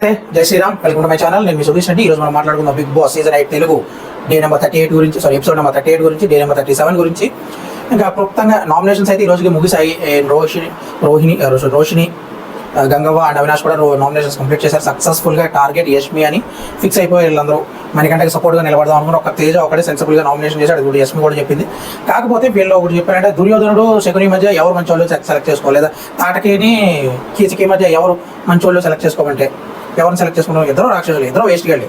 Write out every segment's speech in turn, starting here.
జై Shriram, welcome to my channel. నేను మీ సుధీష్ రెడ్డి. ఈరోజు మనం మాట్లాడుకుందాం Bigg Boss season 8 Telugu day number 38 గురించి, ఎపిసోడ్ నెంబర్ 38 గురించి, డే నెంబర్ 37 గురించి. ఇంకా క్లుప్తంగా నామినేషన్స్ అయితే ఈ రోజుకి ముగిసాయి. రోషిని, గంగవ్వ అండ్ అవినాష్ కూడా నామినేషన్స్ కంప్లీట్ చేశారు సక్సెస్ఫుల్గా. టార్గెట్ యష్మి అని ఫిక్స్ అయిపోయి వీళ్ళందరూ మణికంఠకి సపోర్ట్గా నిలబడదాం అనుకుని ఒక తేజ ఒకటే సెన్సిబుల్గా నామినేషన్ చేశాడు. అది కూడా యష్మి కూడా చెప్పింది. కాకపోతే వీళ్ళు ఒకటి చెప్పారంటే దుర్యోధనుడు శకుని మధ్య ఎవరు మంచి వాళ్ళు సెలెక్ట్ చేసుకోలేదా, తాటకిని కీచకి మధ్య ఎవరు మంచి వాళ్ళు సెలెక్ట్ చేసుకోమంటే ఎవరిని సెలెక్ట్ చేసుకున్నాం? ఇద్దరు రాక్షసులు, ఇద్దరు వేస్ట్ గాళ్ళు,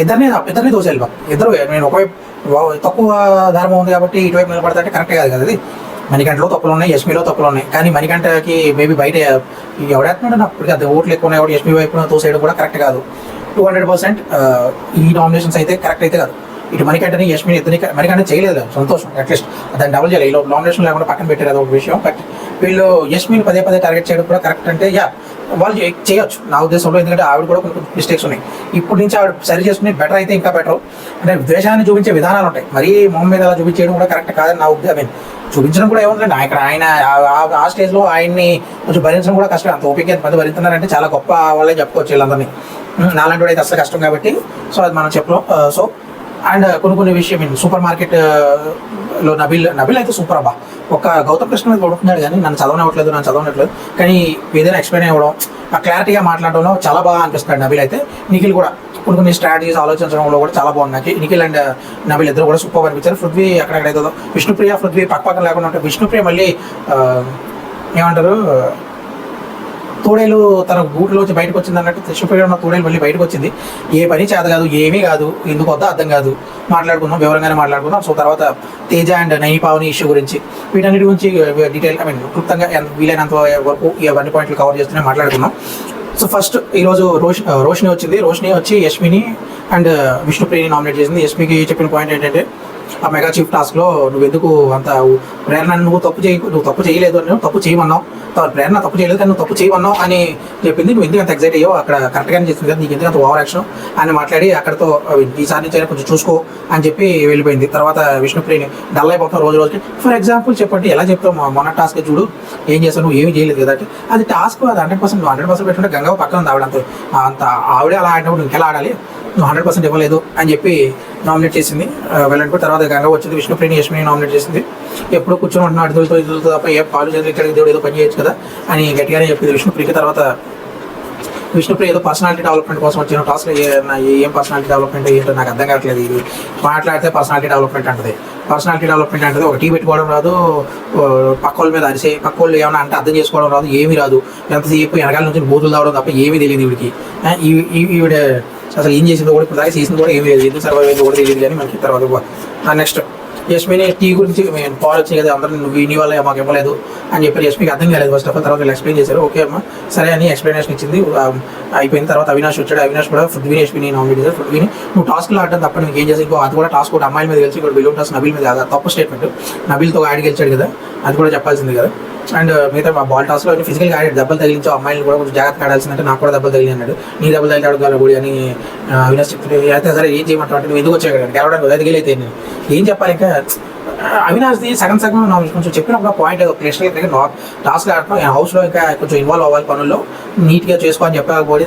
ఇద్దరిని దోసేయాలి. ఇద్దరు నేను ఒకవైపు తక్కువ ధర్మం ఉంది కాబట్టి ఇటువైపు నిలబడతాంటే కరెక్ట్ కాదు కదా. అది మణికంఠలో తప్పులు ఉన్నాయి, యష్మిలో తప్పులు ఉన్నాయి. కానీ మణికంఠకి మేబీ బయట ఎవడేస్తున్నాడు నాకు అది ఓట్లు ఎక్కువ ఉన్నాయి కాబట్టి యష్మి వైపున తోసేయడం కూడా కరెక్ట్ కాదు. 200% ఈ నామినేషన్స్ అయితే కరెక్ట్ అయితే కాదు. ఇటు మణికంఠని యష్మిని ఇద్దరిని మణికంఠ చేయలేదు కదా, సంతోషం. అట్లీస్ట్ దాన్ని డబుల్ చేయాలి. ఇలా నామినేషన్ లేకుండా పక్కన పెట్టారు, అది ఒక విషయం. బట్ వీళ్ళు యష్మిని పదే టార్గెట్ చేయడం కూడా కరెక్ట్ అంటే వాళ్ళు చేయొచ్చు నా ఉద్దేశంలో. ఎందుకంటే ఆవిడ కూడా కొన్ని మిస్టేక్స్ ఉన్నాయి. ఇప్పుడు నుంచి ఆవిడ సరి చేసుకుని బెటర్ అయితే ఇంకా బెటర్. అంటే ద్వేషాన్ని చూపించే విధానాలు ఉంటాయి, మరీ మొహం మీద అలా చూపించడం కూడా కరెక్ట్ కాదని నా ఉద్దేశం. చూపించడం కూడా ఏముందండి, ఇక్కడ ఆయన ఆ స్టేజ్లో ఆయన్ని కొంచెం భరించడం కూడా కష్టం. అంత ఓపిక ఎంతమంది భరిస్తున్నారంటే చాలా గొప్ప వాళ్ళే చెప్పుకోవచ్చు వీళ్ళందరినీ. నాలాంటి అయితే అసలు కష్టం కాబట్టి సో అది మనం చెప్పలేం. సో అండ్ కొన్ని విషయం సూపర్ మార్కెట్లో నబిల్ అయితే సూపర్ అబ్బా. ఒక గౌతమ్ కృష్ణ మీద కొడుతున్నాడు కానీ నన్ను చదవనట్లేదు కానీ ఏదైనా ఎక్స్ప్లెయిన్ అవ్వడం, ఆ క్లారిటీగా మాట్లాడడంలో చాలా బాగా అనిపిస్తున్నాడు నబిల్ అయితే. నిఖిల్ కూడా కొన్ని స్ట్రాటజీస్ ఆలోచించడంలో కూడా చాలా బాగుంది నాకు. నిఖిల్ అండ్ నబిల్ ఇద్దరు కూడా సూపర్ అనిపించారు. పృథ్వీ అక్కడెక్కడైతుందో విష్ణుప్రియ పక్కన లేకుండా ఉంటే విష్ణుప్రియ మళ్ళీ ఏమంటారు తోడేలు తన గూట్లోంచి బయటకు వచ్చింది అన్నట్టు విష్ణుప్రియ ఉన్న తోడేలు మళ్ళీ బయటకు వచ్చింది. ఏ పని చేత కాదు, ఏమీ కాదు, ఎందుకు వద్దా అర్థం కాదు. వివరంగానే మాట్లాడుకున్నాం. సో తర్వాత తేజ అండ్ నైని పావని ఇష్యూ గురించి, వీటన్నిటి గురించి డీటెయిల్ క్లుప్తంగా వీలైనంత వరకు ఇవన్నీ పాయింట్లు కవర్ చేస్తూనే మాట్లాడుకున్నాం. సో ఫస్ట్ ఈరోజు రోషిని వచ్చింది. రోషిని వచ్చి యష్మిని అండ్ విష్ణుప్రియని నామినేట్ చేసింది. యష్మికి చెప్పిన పాయింట్ ఏంటంటే ఆ మెగా చీఫ్ టాస్క్లో నువ్వు ఎందుకు అంత ప్రేరణ, నువ్వు తప్పు చేయలేదు అని, తప్పు చేయమన్నావు, ప్రేరణ తప్పు చేయలేదు కానీ నువ్వు తప్పు చేయమన్నావు అని చెప్పింది. నువ్వు ఎందుకు అంత ఎగ్జైట్ అయ్యో, అక్కడ కరెక్ట్గానే చేసింది కదా, నీకు ఎందుకు అంత ఓవర్ యాక్షన్ అని మాట్లాడి అక్కడతో ఈసారి నుంచి అయినా కొంచెం చూసుకో అని చెప్పి వెళ్ళిపోయింది. తర్వాత విష్ణుప్రియని డల్ అయిపోతున్నావు రోజుకి. ఫర్ ఎగ్జాంపుల్ చెప్పండి, ఎలా చెప్తావు? మొన్న టాస్క్ చూడు ఏం చేస్తావు, నువ్వు ఏమీ చేయలేదు కదా. అది టాస్క్, అది 100% పెట్టుకుంటే గంగవ్వ పక్కన ఉంది. అంత ఆవిడే అలా ఆడినప్పుడు ఇంకెలా ఆడాలి, నువ్వు 100% ఇవ్వలేదు అని చెప్పి నామినేట్ చేసింది. వెళ్ళండి. తర్వాత గంగ వచ్చింది, విష్ణుప్రియని యష్మిని నామినేట్ చేసింది. ఎప్పుడు కూర్చొని ఉంటున్నా అడుగులతో ఇదులతో తప్ప ఏ పాలు చేతులు ఇక్కడికి దేవుడు ఏదో పని చేయొచ్చు కదా అని గట్టిగానే చెప్పింది విష్ణుప్రియకి. తర్వాత విష్ణుప్రియ ఏదో పర్సనాలిటీ డెవలప్మెంట్ కోసం వచ్చిన టాస్క్, ఏం పర్సనాలిటీ డెవలప్మెంట్ ఏంటో నాకు అర్థం కావట్లేదు. ఇది మాట్లాడితే పర్సనాలిటీ డెవలప్మెంట్ అంటే ఒక టీ పెట్టుకోవడం రాదు, పక్కోళ్ళ మీద అరిసే, పక్కోళ్ళు ఏమైనా అంటే అర్థం చేసుకోవడం రాదు, ఏమీ రాదు. ఎంతసేపు వెనకాల నుంచి బూతులు తావడం తప్ప ఏమీ తెలియదు ఈవిడికి. ఈవిడ అసలు ఏం చేసిందో కూడా ఇప్పుడు దాకా చేసింది కూడా ఏమీ లేదు, ఎందుకు సర్వైవ్ అయింది కూడా తెలియదు. కానీ మనకి తర్వాత నెక్స్ట్ యష్మిని టీ గురించి పాలు వచ్చింది కదా, అందరూ నువ్వు నీ వల్ల మాకు ఇవ్వలేదు అని చెప్పి యష్మికి అర్థం కాలేదు ఫస్ట్ ఆఫ్ ఆల్. తర్వాత వీళ్ళు ఎక్స్ప్లెయిన్ చేశారు, ఓకే అమ్మ సరే అని ఎక్స్ప్లెనేషన్ ఇచ్చింది. అయిపోయిన తర్వాత అవినాష్ వచ్చాడు. అవినాష్ కూడా పృథ్వీని యష్మిని నామినేట్ చేశారు. పృథ్వీని నువ్వు టాస్క్లో ఆడటం తప్ప నీకు ఏం చేసి, ఇంకో అది కూడా టాస్క్ కూడా అమ్మాయిల మీద గెలిచి ఇక్కడ బిలో టాస్క్ నబిల్ మీద తప్పు స్టేట్మెంట్. నబిల్తో ఆడి గెలిచాడు కదా, అది కూడా చెప్పాల్సింది కదా. అండ్ మిగతా బాల్ టాస్క్లో ఫిజికల్గా ఆడాడు, దెబ్బలు తగిలించో అమ్మాయిలు కూడా కొంచెం జాగ్రత్తగా ఆడాల్సిందంటే నాకు కూడా దెబ్బలు తగిలి అన్నాడు. నీ దెబ్బలు తగిలాడు కదా కూడా అని అవినాష్ చెప్తే అయితే సరే ఏం చేయమంటావు అంటే నువ్వు ఎందుకు వచ్చాడు గెలవడానికి ఎదిగేలు అయితే నేను ఏం చెప్పాలి. ఇంకా అవినాష్ది సగం కొంచెం చెప్పిన ఒక పాయింట్ ప్లేస్లో దగ్గర టాస్క్ ఆడటం హౌస్లో ఇంకా కొంచెం ఇన్వాల్వ్ అవ్వాలి పనుల్లో, నీట్గా చేసుకోవాలని చెప్పకపోతే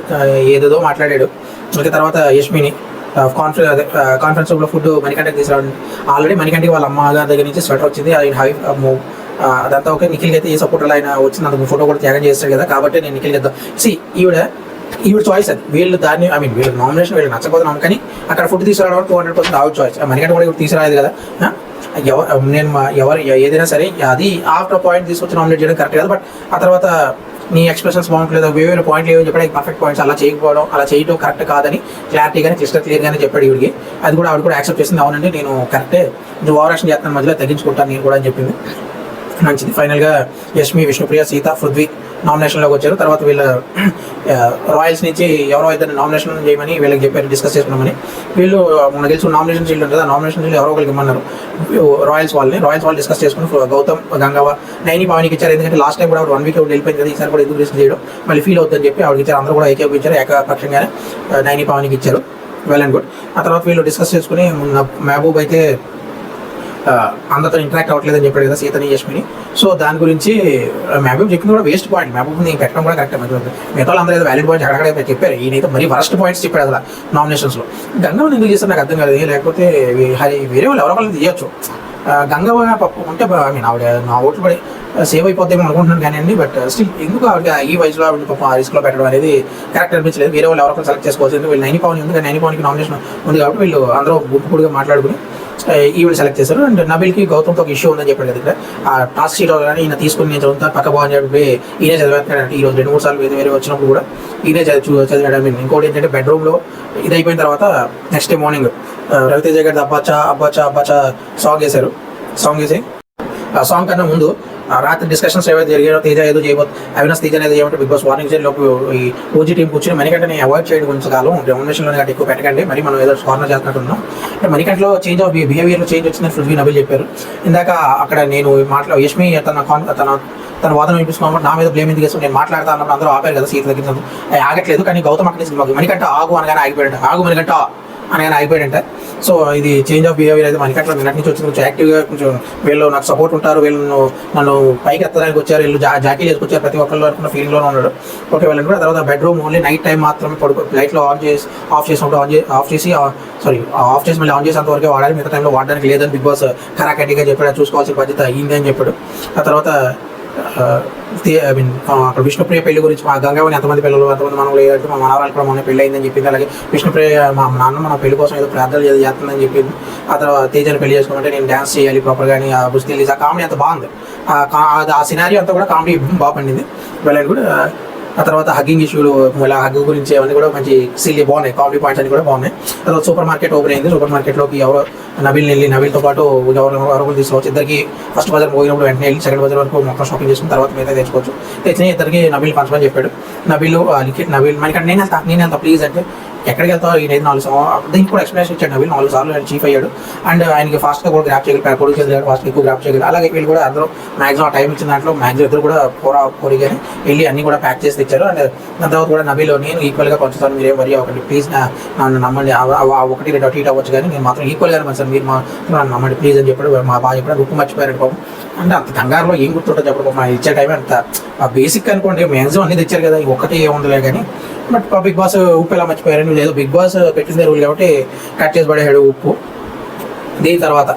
ఏదేదో మాట్లాడాడు. ఇంకా తర్వాత యష్మిని కాన్ఫరెన్స్ రూమ్లో ఫుడ్ మణికంఠకి తీసుకురావడం. ఆల్రెడీ మణికంఠకి వాళ్ళ అమ్మగారి దగ్గర నుంచి స్వెటర్ వచ్చింది, అదంతా ఓకే. నిఖిల్కి అయితే ఏ సపోర్టర్ ఆయన వచ్చింది, అందుకు ఫోటో కూడా త్యాగం చేస్తాడు కదా, కాబట్టి నేను నిఖిల్కి ఇద్దాం. ఈవిడ చాయిస్ అది. వీళ్ళు దాన్ని వీళ్ళ నామినేషన్ వీళ్ళు నచ్చకపోతున్నాం కానీ అక్కడ ఫుడ్ తీసుకురావడం 200% ఆవిడ చాయిస్. మణికంఠ కూడా ఇప్పుడు తీసుకురాలేదు కదా. ఎవరు ఏదైనా సరే అది ఆఫ్టర్ పాయింట్ తీసుకొచ్చి నామినేట్ చేయడం కరెక్ట్ కదా. బట్ ఆ తర్వాత నీ ఎక్స్ప్రెషన్స్ బాగుంటలేదు, వేరే పాయింట్లు ఏమో చెప్పడానికి పర్ఫెక్ట్ పాయింట్స్ అలా చేయడం కరెక్ట్ కాదని క్లారిటీగానే క్లియర్గానే చెప్పాడు ఈవిడికి. అది కూడా ఆవిడ కూడా యాక్సెప్ట్ చేసింది, అవునండి నేను కరెక్టే, నువ్వు ఓవర్ యాక్షన్ చేస్తాను మధ్యలో తగ్గించుకుంటాను నేను కూడా అని చెప్పింది. మంచిది. ఫైనల్గా యష్మి, విష్ణుప్రియ, సీత, పృథ్వీ నామినేషన్లోకి వచ్చారు. తర్వాత వీళ్ళ రాయల్స్ నుంచి ఎవరో ఇద్దరు నామినేషన్ చేయమని వీళ్ళకి చెప్పారు, డిస్కస్ చేసుకున్నామని. వీళ్ళు మనకు తెలిసి నామినేషన్ షీల్డ్ ఉంటుంది, ఆ నామినేషన్ షీల్డ్ ఎవరో ఒకరికి ఇమ్మన్నారు రాయల్స్ వాళ్ళు డిస్కస్ చేసుకుని గౌతమ్, గంగవ్వ, నైని పావనికి ఇచ్చారు. ఎందుకంటే లాస్ట్ టైం కూడా 1 వీక్ వెళ్ళిపోయింది కదా, ఈసారి కూడా ఎందుకు రిస్క్ చేయడం మళ్ళీ ఫీల్ అవుతుందని చెప్పి ఆవిడకి ఇచ్చారు. అందరూ కూడా ఏకీభవించారు, ఏకపక్షంగానే నైని పావనికి ఇచ్చారు. Well and good. ఆ తర్వాత వీళ్ళు డిస్కస్ చేసుకుని మహబూబ్ అయితే అందరితో ఇంటరాక్ట్ అవ్వట్లేదని చెప్పాడు కదా సీతని యష్మిని. సో దాని గురించి మహబూబ్ చెప్పింది కూడా వేస్ట్ పాయింట్. మహబూబ్ నేను పెట్టడం కూడా కరెక్ట్. మిగతా అందరూ ఏదో వ్యాలిడ్ పాయింట్స్ అక్కడ చెప్పారు, ఈయనైతే మరీ వరస్ట్ పాయింట్స్ చెప్పాడు అసలు నామినేషన్స్లో. గంగవ్వని ఎందుకు చేస్తారు నాకు అర్థం కాదు. లేకపోతే వేరే వాళ్ళు ఎవరో వాళ్ళు తీయచ్చు. గంగవ్వ ఉంటే ఐ మీన్ ఆవిడ నా ఓట్లు పడి సేవ్ అయిపోద్దేమో అనుకుంటున్నాను కానీ బట్ స్టిల్ ఎందుకు ఆవిడ ఈ వయసులో ఆవిడ పాపం ఆ రిస్క్లో పెట్టడం అనేది కరెక్ట్ అనిపించలేదు. వేరే వాళ్ళు ఎవరో సెలెక్ట్ చేసుకోవచ్చు. వీళ్ళు నైని పవన్ ఉంది, నైని పవన్కి నామినేషన్ ఉంది కాబట్టి వీళ్ళు అందరూ గుట్టుకుడిగా మాట్లాడుకుని ఈవిడ సెలెక్ట్ చేశారు. అండ్ నబిల్కి గౌతమ్తో ఒక ఇష్యూ ఉందని చెప్పాడు కదా ఇక్కడ. ఆ టాస్క్ షీట్ కానీ ఈయన తీసుకుని నేను చదువుతాను పక్క బాగా అని చెప్పి ఈయనే చదివేస్తున్నాడు. ఈ రోజు 2-3 సార్లు వేరే వచ్చినప్పుడు కూడా ఈయనే చదివాడు. ఐ మీన్ ఇంకోటి ఏంటంటే బెడ్రూమ్లో ఇది అయిపోయిన తర్వాత నెక్స్ట్ డే మార్నింగ్ రవితేజ గారి అబ్బాచా అబ్బాచా అబ్బాచా సాంగ్ వేశారు. సాంగ్ వేసి ఆ సాంగ్ కన్నా ముందు రాత్రి డిస్కషన్స్ ఏవైతే జరిగాయో తేజ ఏదో అవినాష్ తేజ అనేది ఏమంటే బిగ్ బాస్ వార్నింగ్ లోపు ఈ ఓజీ టీం కూర్చొని మణికంటని అవాయిడ్ చేయడం కొంచెం కాలం నామినేషన్లో గట్టి ఎక్కువ పెట్టకండి, మరి మనం ఏదో కార్నర్ చేస్తున్నట్టున్నాం. అంటే మణికంటలో చేంజ్ ఆఫ్ బిహేవియర్లో చేంజ్ వచ్చిందని పృథ్వీ నబిల్ చెప్పారు. ఇందాక అక్కడ నేను యష్మి తన వాదన వినిపిస్తున్నాము, నా మీద బ్లేమ్ ఎందుకు చేస్తాను, నేను మాట్లాడతా అన్నప్పుడు అందరూ ఆపారు కదా సీట్ దగ్గర. అది ఆగట్లేదు. కానీ గౌతమ్ అక్కడి నుంచి మణికంట ఆగు అనగానే ఆగిపోయాడు. ఆగు మణికంట అనగానే ఆగిపోయాడంట. సో ఇది చేంజ్ ఆఫ్ బిహేవియర్ అయితే మనకి అట్లా నిన్నటి నుంచి వచ్చింది. కొంచెం యాక్టివ్గా కొంచెం వీళ్ళు నాకు సపోర్ట్ ఉంటారు, వీళ్ళు నన్ను పైకి ఎత్తడానికి వచ్చారు, వీళ్ళు జాకీ చేసుకొచ్చారు ప్రతి ఒక్కళ్ళు అనుకున్న ఫీలింగ్లోనే ఉన్నాడు. ఓకే వెళ్ళండి కూడా. తర్వాత బెడ్రూమ్ ఓన్లీ నైట్ టైం మాత్రమే లైట్లో ఆఫ్ చేసినప్పుడు ఆఫ్ చేసి మళ్ళీ ఆన్ చేసేంత వరకే వాడాలి, మిగతా టైంలో వాడడానికి లేదని బిగ్ బాస్ ఖరాఖండిగా చెప్పాడు. చూసుకోవాల్సిన బాధ్యత అయ్యింది అని చెప్పాడు. ఆ తర్వాత ఐ మీన్ అక్కడ విష్ణుప్రియ పెళ్లి గురించి మా గంగావని ఎంతమంది పిల్లలు ఎంతమంది మనలు లేదంటే మా మనవరాలు కూడా మొన్న పెళ్లి అయిందని చెప్పింది. అలాగే విష్ణుప్రియ మా నాన్న మన పెళ్లి కోసం ఏదో ప్రార్థనలు చేస్తుందని చెప్పింది. ఆ తర్వాత తేజని పెళ్లి చేసుకోమంటే నేను డ్యాన్స్ చేయాలి ప్రాపర్ కానీ ఆ బుస్తీ ఆ కామెడీ అంత బాగుంది. ఆ సినారీ అంతా కూడా కామెడీ బాగా పండింది వెళ్ళండి కూడా. ఆ తర్వాత హగ్గింగ్ ఇష్యూలు ఇలా హగ్ గురించి అవన్నీ కూడా మంచి సిల్లీ బాగున్నాయి, కామెడీ పాయింట్స్ అన్ని కూడా బాగున్నాయి. తర్వాత సూపర్ మార్కెట్ ఓపెన్ అయింది. సూపర్ మార్కెట్లోకి ఎవరో నబిల్తో పాటు ఎవరు తీసుకోవచ్చు. ఇద్దరికి ఫస్ట్ బజార్ పోయినప్పుడు వెంటనే వెళ్ళి సెకండ్ బజార్ వరకు మొత్తం షాపింగ్ చేసుకుని తర్వాత మీద తెచ్చుకోవచ్చు. తెచ్చిన ఇద్దరికి నబిల్ పంచమని చెప్పాడు. నబిల్ మనకంటే నేను వెళ్తా ప్లీజ్ అంటే ఎక్కడికి వెళ్తావు ఈయన 4 సార్లు దీనికి కూడా ఎక్స్ప్లెనేషన్ ఇచ్చాడు. నబిల్ 4 సార్లు ఆయన చీఫ్ అయ్యాడు. అండ్ ఆయనకి ఫాస్ట్గా కూడా గ్రాప్ చేయగలిగాడు, కొడుకు చేయాలి ఫాస్ట్గా ఎక్కువ గ్రాప్ చేయగలిగాడు. అలాగే వీళ్ళు కూడా అందరూ మ్యాక్సిమం టైం ఇచ్చిన దాంట్లో మ్యాక్సిమం ఇద్దరు కూడా పొరిగాని వెళ్ళి అన్ని కూడా ప్యాక్ చేసి తెచ్చారు. అండ్ దాని తర్వాత కూడా నబిల్ నేను ఈక్వల్గా పంచుతాను, మీరేం వరి అవ్వకండి ప్లీజ్, నన్ను నమ్మండి. 1-2 అటు ఇటు అవ్వచ్చు కానీ నేను మాత్రం ఈక్వల్గానే పంచాను, మీరు నన్ను నమ్మండి ప్లీజ్ అని చెప్పాడు. మా బాగా చెప్పాడు. గుప్పు మర్చిపోయారు పాపం. అంటే అంత కంగారులో ఏం గుర్తుంటుంది చెప్పడం పాపం. ఇచ్చే టైం అంత బేసిక్ అనుకోండి, మ్యాక్సిమం అన్ని తెచ్చారు కదా, ఒకటి ఏముండలే కానీ. బట్ బిగ్ బాస్ ఉప్పు ఎలా మర్చిపోయారని లేదు, బిగ్ బాస్ పెట్టిందే రూల్ కాబట్టి కట్ చేసి పడేసాడు ఉప్పు. దీని తర్వాత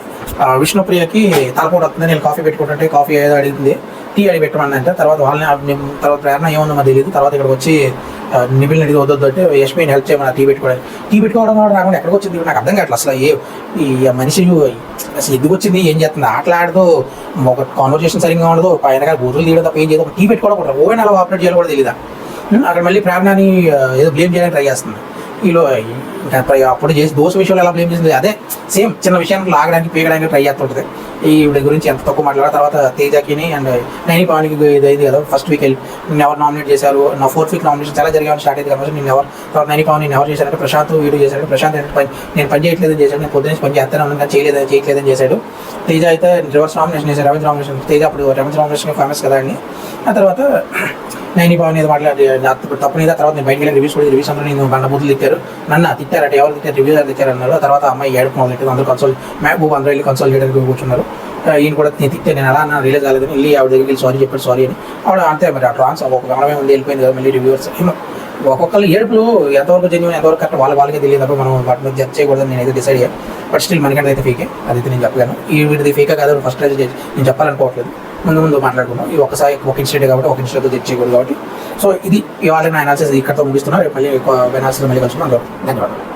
విష్ణుప్రియకి తలపోటు వస్తుంది, నేను కాఫీ పెట్టుకుంటుంటే కాఫీ ఏదో అడిగింది, టీ అడిగి పెట్టమన్నంటే తర్వాత వాళ్ళని తర్వాత ప్రేరణ ఏమన్నా మాకు తెలియదు. తర్వాత ఇక్కడికి వచ్చి నిబిల్ని అడిగి వద్దు అంటే యష్మిని హెల్ప్ చేయమని టీ పెట్టుకోవడం కూడా రాకుండా ఎక్కడికి వచ్చింది నాకు అర్థం కావట్లేదు. అసలు ఈ మనిషి అసలు ఎందుకు వచ్చింది, ఏం చేస్తుంది, ఆటలాడదు, ఒక కాన్వర్జేషన్ సరిగ్గా ఉండదు, పైన బూతులు తీయడం తప్ప ఏం చేయదు, ఒక టీ పెట్టుకోవడం ఓవెన్ అలా ఆపరేట్ చేయాలి కూడా తెలియదా. అక్కడ మళ్ళీ ప్రేరణని ఏదో బ్లేమ్ చేయడానికి ట్రై చేస్తుంది. వీళ్ళు ఇంకా అప్పుడు చేసి దోశ విషయంలో ఎలా బ్లేమ్ చేసింది, అదే సేమ్ చిన్న విషయానికి లాగడానికి పీకడానికి ట్రై చేస్తుంటుంది. ఈవిడ గురించి ఎంత తక్కువ మాట్లాడారు. తర్వాత తేజకిని అండ్ నైని పవన్కి ఇది అయింది కదా, ఫస్ట్ వీక్ వెళ్ళి నేను ఎవరు నామినేట్ చేశారు, నా 4th వీక్ నామినేషన్ చాలా జరిగాను స్టార్ట్ అయింది కాబట్టి నేను ఎవరు తర్వాత నైని పవన్ నేను ఎవరు చేశారంటే ప్రశాంత్ వీడియో చేశాడు. ప్రశాంత్ నేను పని చేయట్లేదని చేశాడు, నేను పొద్దున్న పని చేస్తాను ఉన్నాను చేయలేదని చేశాడు. తేజ అయితే రివర్స్ నామినేషన్ చేశాడు, రవీంద్ర నామినేషన్. తేజ అప్పుడు రవీంద్ర నామినేషన్ ఫేమస్ కదా అండి. ఆ తర్వాత నైని పవన్ ఏదో మాట్లాడి తప్పనిదా. తర్వాత నేను బయటకు వెళ్ళి రివ్యూస్ అందరూ నేను బండ బూతులు తిట్టారు, నన్ను తిట్టారట, ఎవరు తిట్టారు, రివ్యూస్ తిట్టారు అన్నారు. ఆ తర్వాత అమ్మాయి ఏడుపు మొదలెట్టారు, అందరూ మహబూబ్ అందరూ వెళ్ళి కన్సల్ట్ చేయడానికి కూర్చున్నారు. ఈయన కూడా నేను తిట్టే నేను అలా రిలీజ్ కాలేదని వెళ్ళి ఆవిడ దగ్గరికి వెళ్ళి సారీ చెప్పాడు, సారీ అని. ఆవిడ అంతే మరి ఆ ట్రాన్స్ ఒక గమనమే ఉంది, వెళ్ళిపోయింది కదా. మళ్ళీ రివ్యూవర్స్ ఒక్కొక్కరు ఏడుపులు ఎంతవరకు జెన్యూన్ ఎంతవరకు కరెక్ట్ వాళ్ళకే తెలియదు తప్ప మనం వాటి మీద జడ్జ్ చేయకూడదని నేనైతే డిసైడ్ అయ్యాను. బట్ స్టిల్ మనకంటే అయితే ఫేకే, అదైతే నేను చెప్పగాను. ఈ వీటిది ఫేకా కాదు ఫస్ట్ నేను చెప్పాలనుకోవట్లేదు, ముందు మాట్లాడుకున్నాం. ఈ ఒకసారి ఒక ఇన్స్టెంట్ కాబట్టి ఒక ఇన్స్టెంట్తో జడ్జ్ చేయకూడదు కాబట్టి. సో ఇది ఇవాళ నా అనాలిసిస్ ఇక్కడతో ముగిస్తున్నా. రేపు మళ్ళీ అనాలిసిస్ మళ్ళీ కలుసుకున్నాను. ధన్యవాదాలు.